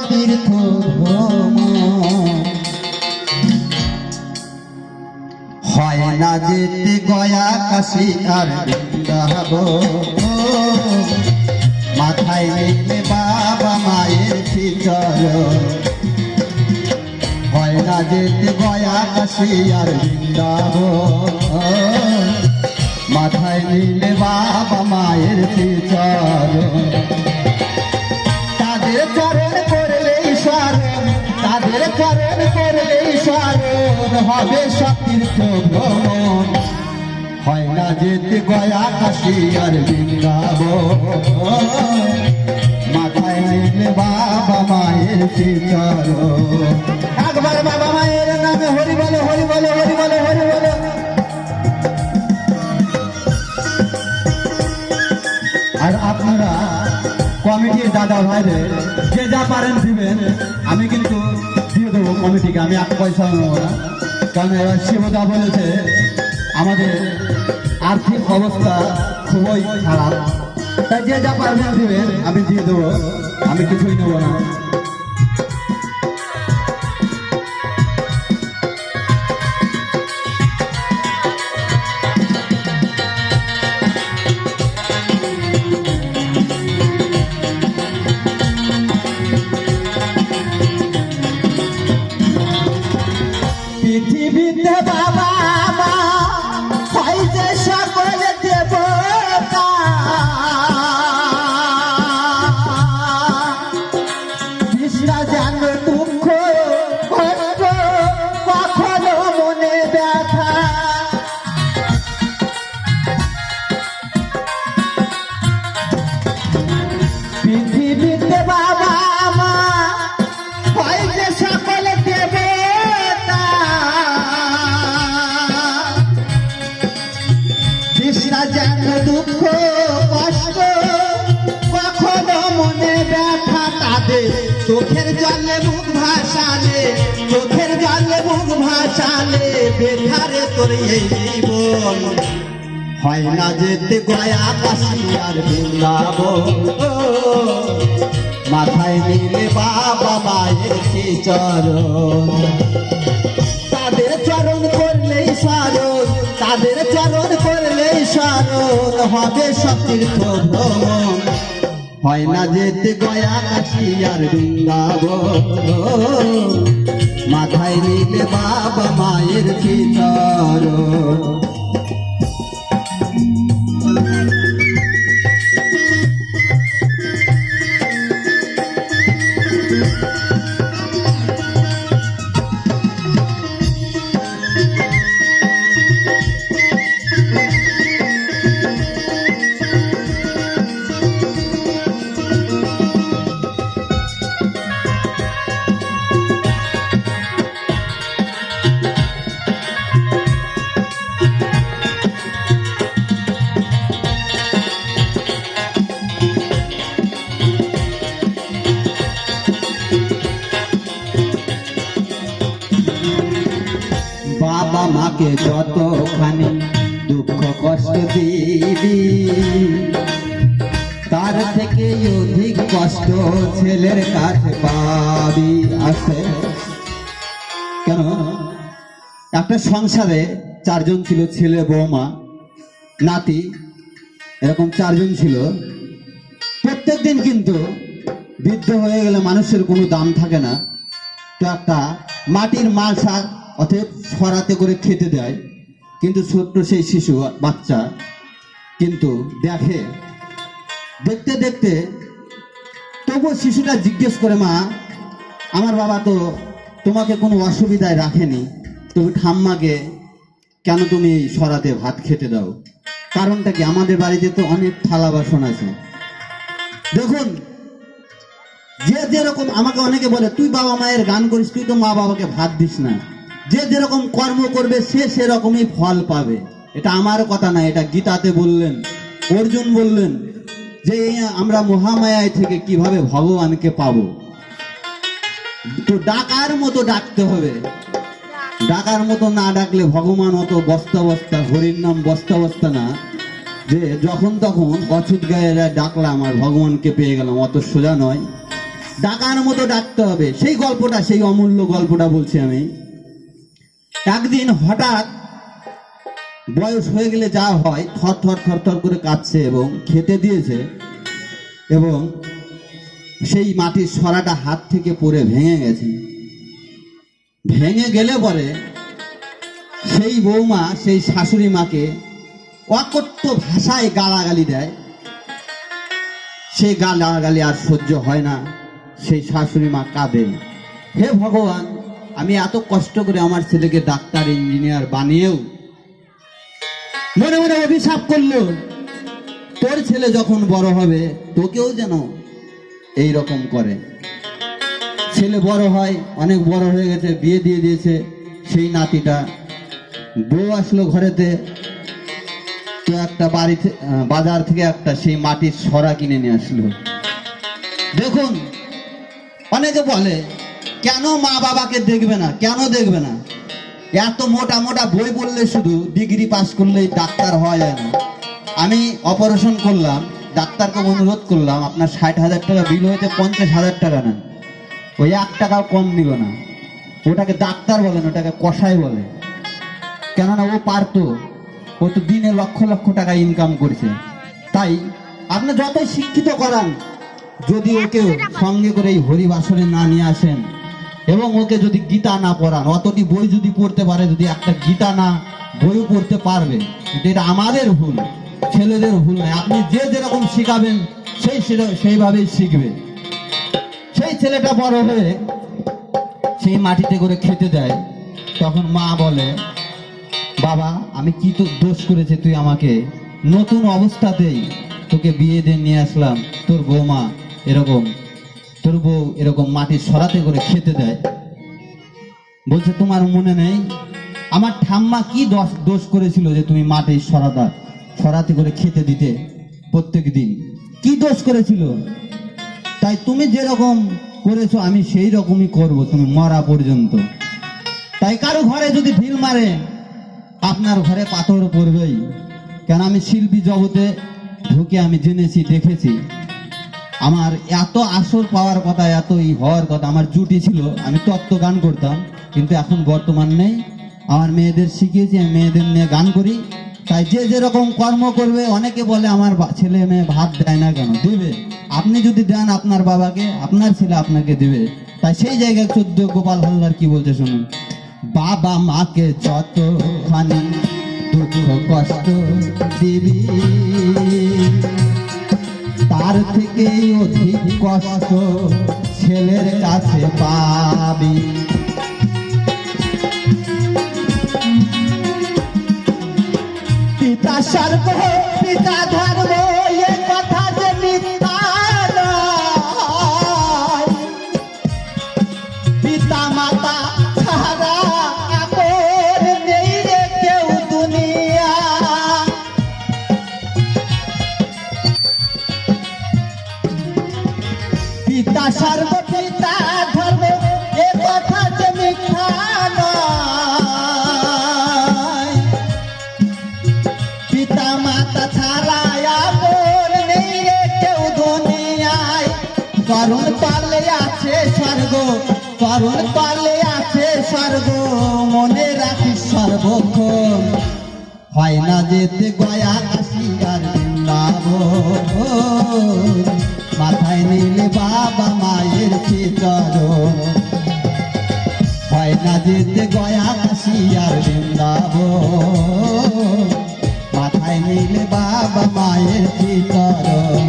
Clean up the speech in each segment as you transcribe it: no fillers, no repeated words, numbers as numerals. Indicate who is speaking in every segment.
Speaker 1: তীর্থ হয় না যেতে গয়া কাশী আর বৃন্দাবন মাথায় নিলে বাবা মায়ের চরণ হয় না যেতে গয়া কাশী আর বৃন্দাবন মাথায় নিলে বাবা মায়ের চরণ তাদের চরণ করলেই স্মরণ তাদের চরণ করলেই স্মরণ হবে সব তীর্থ ভ্রমণ হয় না যেতে গয়া কাশী আর বৃন্দাবন মাথায় নিলে বাবা মায়ের চরণ একবার বাবা মায়ের নামে হরি বলো হরি বলো হরি বলো হরি বলো। আর আপনারা কমিটির দাদা ভাইদের যে যা পারেন দিবেন আমি কিন্তু দিয়ে দেবো কমিটিকে আমি 1 পয়সা নেবো না কারণ এবার শিবদা বলেছে আমাদের আর্থিক অবস্থা খুবই খারাপ তাই যে যা পারবেন দিবেন আমি দিয়ে দেবো আমি কিছুই নেবো না। পৃথিবীতে বাবা মা হয় যে সকলে দেবতা বিষ্ণা যেন দুঃখ কষ্ট কখনো মনে ব্যথা পৃথিবীতে বাবা মা হয় যে সকলে দেবতা বিষ্ণা যেন দুঃখ কষ্ট কখনো মনে ব্যথা তাদের চোখের জলে মুখ ভাসালে চোখের জলে মুখ ভাসালে বেধারে তোর এই জীবন হয় না যেতে গয়া কাশী আর বৃন্দাবন মাথায় নিলে বাবা মায়ের চরণ তাদের চরণ করলেই স্মরণ তাদের চরণ করলেই স্মরণ হবে সব তীর্থ ভ্রমণ হয় না যেতে গয়া কাশী আর বৃন্দাবন মাথায় নিলে বাবা মায়ের চরণ। বাবা মাকে যতখানি দুঃখ কষ্ট দিবি তার থেকে অধিক কষ্ট ছেলের কাছে পাবি আছে কেন একটা সংসারে 4 জন ছিল ছেলে বৌমা নাতি এরকম 4 জন ছিল প্রত্যেক দিন কিন্তু বৃদ্ধ হয়ে গেলে মানুষের কোনো দাম থাকে না তো একটা মাটির মাল শাক অতএব সরাতে করে খেতে দেয় কিন্তু ছোট্ট সেই শিশু বাচ্চা কিন্তু দেখে দেখতে দেখতে তবু শিশুটা জিজ্ঞেস করে মা আমার বাবা তো তোমাকে কোনো অসুবিধায় রাখেনি তবু ঠাম্মাকে কেন তুমি সরাতে ভাত খেতে দাও কারণটা কি আমাদের বাড়িতে তো অনেক থালা বাসন আছে দেখুন যে যেরকম আমাকে অনেকে বলে তুই বাবা মায়ের গান করিস তুই তো মা বাবাকে ভাত দিস না যে যেরকম কর্ম করবে সে সেরকমই ফল পাবে এটা আমার কথা না এটা গীতাতে বললেন অর্জুন বললেন যে আমরা মহামায়ায় থেকে কিভাবে ভগবানকে পাবো তো ডাকার মতো ডাকতে হবে ডাকার মতো না ডাকলে ভগবান অত বস্তা বস্তা হরির নাম বস্তা বস্তা না যে যখন তখন অছুত গায়ে ডাকলাম আর ভগবানকে পেয়ে গেলাম অত সোজা নয় ডাকার মতো ডাকতে হবে। সেই গল্পটা, সেই অমূল্য গল্পটা বলছি আমি। একদিন হঠাৎ বয়স হয়ে গেলে যা হয়, থর থর থর থর করে কাঁদছে এবং খেতে দিয়েছে, এবং সেই মাটির সরাটা হাত থেকে পড়ে ভেঙে গেছে। ভেঙে গেলে পরে সেই বৌমা সেই শাশুড়ি মাকে অকথ্য ভাষায় গালাগালি দেয়। সেই গালাগালি আর সহ্য হয় না, সেই শাশুড়ি মা কাঁদে, হে ভগবান, আমি এত কষ্ট করে আমার ছেলেকে ডাক্তার ইঞ্জিনিয়ার বানিয়েও মনে মনে অভিশাপ করলো, তোর ছেলে যখন বড় হবে তোকেও যেন এই রকম করে। ছেলে বড় হয়, অনেক বড় হয়ে গেছে, বিয়ে দিয়ে দিয়েছে সেই নাতিটা। বউ আসলো ঘরেতে, তো একটা বাড়িতে বাজার থেকে একটা সেই মাটির সরা কিনে নিয়ে আসলো। দেখুন, অনেকে বলে কেন মা বাবাকে দেখবে না, কেন দেখবে না? এত মোটা মোটা বই পড়লে, শুধু ডিগ্রি পাস করলেই ডাক্তার হওয়া যায় না। আমি অপারেশন করলাম, ডাক্তারকে অনুরোধ করলাম আপনার 60,000 টাকা বিল হয়েছে, 50,000 টাকা নেন। ওই 1 টাকাও কম নিল না। ওটাকে ডাক্তার বলে না, ওটাকে কসাই বলে। কেননা ও পারতো, ও তো দিনে লক্ষ লক্ষ টাকা ইনকাম করছে। তাই আপনি যতই শিক্ষিত করান, যদি ওকে সঙ্গে করে এই হরিবাসরে না নিয়ে আসেন এবং ওকে যদি গীতা না পড়ান, অতটি বই যদি পড়তে পারে, যদি একটা গীতা না বইও পড়তে পারবে, এটা আমাদের ভুল, ছেলেদের ভুল নয়। আপনি যে যেরকম শিখাবেন সেইভাবেই শিখবে। সেই ছেলেটা বড় হয়ে সেই মাটিতে করে খেতে দেয়। তখন মা বলে, বাবা, আমি কি তো দোষ করেছে তুই আমাকে নতুন অবস্থাতেই তোকে বিয়ে দিয়ে নিয়ে আসলাম, তোর বৌমা এরকম, তোর বউ এরকম মাটির সরাতে করে খেতে দেয়। বলছে, তোমার মনে নেই আমার ঠাম্মা কি দোষ করেছিল যে তুমি মাটির সরাতে করে খেতে দিতে প্রত্যেক দিন? কি দোষ করেছিল? তাই তুমি যেরকম করেছো আমি সেই রকমই করব, তুমি মরা পর্যন্ত। তাই কারো ঘরে যদি ঢিল মারে, আপনার ঘরে পাথর পড়বেই। কেন, আমি শিল্পী জগতে ঢুকে আমি জেনেছি, দেখেছি। আমার এত আসর পাওয়ার কথা, এত হওয়ার কথা। আমার জুটি ছিল, আমি তত্ত্ব গান করতাম, কিন্তু এখন বর্তমান নেই। আমার মেয়েদের শিখিয়েছি, আমি মেয়েদের নিয়ে গান করি। তাই যে যেরকম কর্ম করবে, অনেকে বলে আমার ছেলে মেয়ে ভাত দেয় না, কেন দেবে? আপনি যদি দেন আপনার বাবাকে, আপনার ছেলে আপনাকে দেবে। তাই সেই জায়গায় 14 গোপাল হালদার কি বলছে শুনুন। বাবা মাকে যতখানি দুঃখ কষ্ট দিবি, তার থেকে অধিক কষ্ট ছেলের কাছে পাবি। পিতা স্বর্গ পিতা ধর্ম, এ কথা যে মিথ্যা নয়। পিতা মাতা ছাড়া আপন নেই রে কেউ দুনিয়া। পিতা স্বর্গ পিতা ধর্ম, এ কথা যে মিথ্যা নয়। পিতা মাতা ছাড়া আপন নেই রে কেউ দুনিয়ায়। করুণ তলে আছে স্বর্গ, করুণ তলে আছে স্বর্গ, মনে রাখিস সর্বক্ষণ। হয় না যেতে গয়া কাশী আর বৃন্দাবন, মাথায় নিলে বাবা মায়ের চিতরণ। হয় না যেতে গয়া কাশী আর বৃন্দাবন, মাথায় নিলে বাবা মায়ের চিতরণ।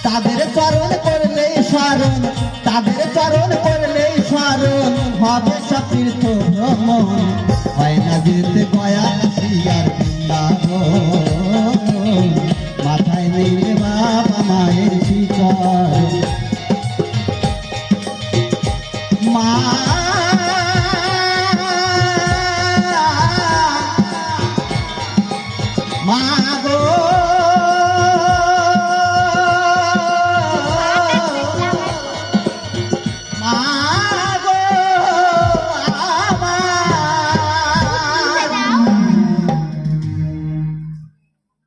Speaker 1: তাদের চরণ করলেই স্মরণ, তাদের চরণ করলেই স্মরণ, হবে সব তীর্থ ভ্রমণ। হয় না যেতে গয়া কাশী আর বৃন্দাবন, মাথায় নিলে বাবা মায়ের চিতরণ। মা গো, মা